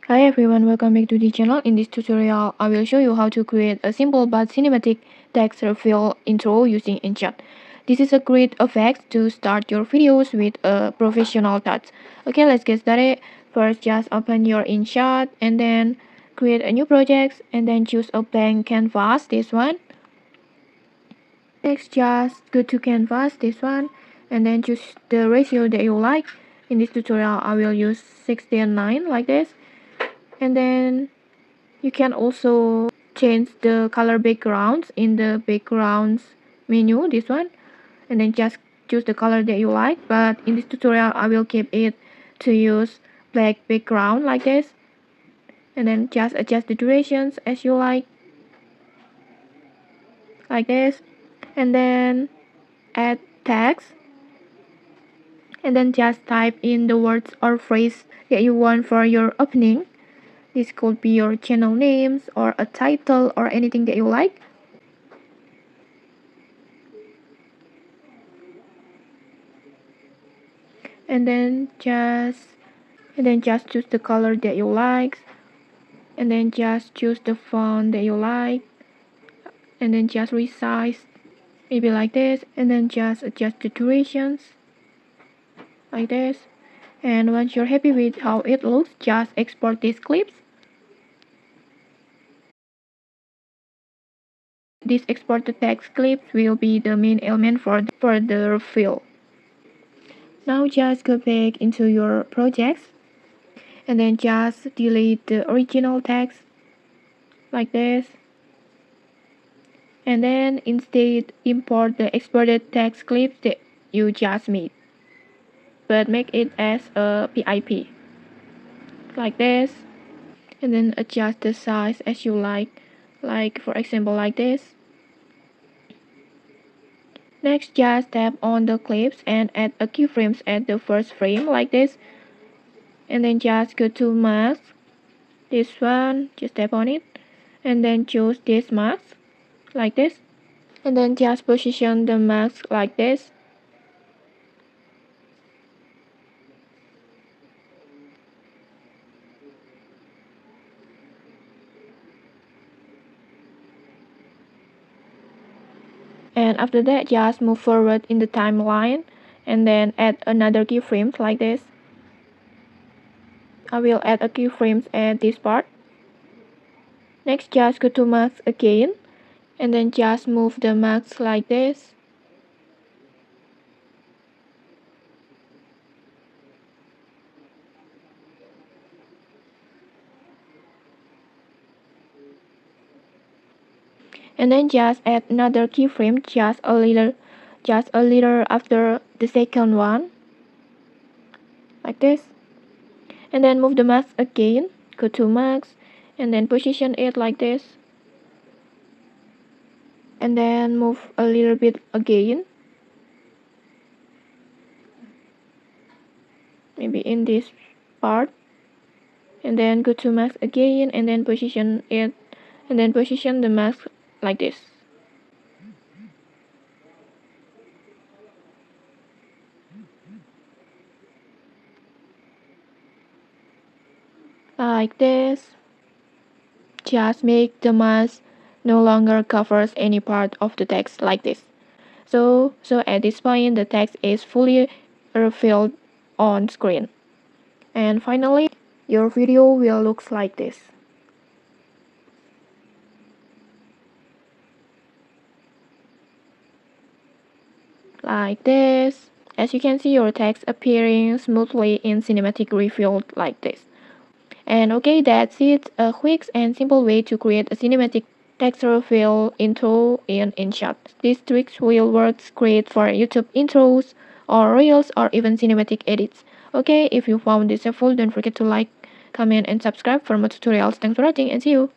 Hi everyone, welcome back to the channel. In this tutorial, I will show you how to create a simple but cinematic text reveal intro using InShot. This is a great effect to start your videos with a professional touch. Okay, let's get started. First, just open your InShot and then create a new project and then choose a blank canvas, this one. Next, just go to canvas, this one, and then choose the ratio that you like. In this tutorial, I will use 16:9 like this. And then you can also change the color backgrounds in the backgrounds menu, this one, and then just choose the color that you like. But in this tutorial, I will keep it to use black background like this, and then just adjust the durations as you like this, and then add text, and then just type in the words or phrase that you want for your opening. This could be your channel names or a title or anything that you like. And then just choose the color that you like, and then just choose the font that you like, and then just resize maybe like this, and then just adjust the durations like this. And once you're happy with how it looks, just export these clips. These exported text clips will be the main element for the reveal. Now just go back into your projects and then just delete the original text like this, and then instead import the exported text clips that you just made, but make it as a PIP like this, and then adjust the size as you like for example like this. Next, just tap on the clips and add a keyframes at the first frame like this, and then just go to mask, this one, just tap on it, and then choose this mask like this, and then just position the mask like this. And after that, just move forward in the timeline and then add another keyframe like this. I will add a keyframe at this part. Next, just go to mask again and then just move the mask like this. And then just add another keyframe just a little after the second one like this. And then move the mask again, go to mask and then position it like this, and then move a little bit again, maybe in this part, and then go to mask again and then position it, and then position the mask like this. Like this. Just make the mask no longer covers any part of the text like this. So at this point the text is fully revealed on screen. And finally, your video will look like this. Like this. As you can see, your text appearing smoothly in cinematic reveal like this. And okay, that's it. A quick and simple way to create a cinematic text reveal intro in InShot. These tricks will work great for YouTube intros or reels or even cinematic edits. Okay, if you found this helpful, don't forget to like, comment, and subscribe for more tutorials. Thanks for watching and see you.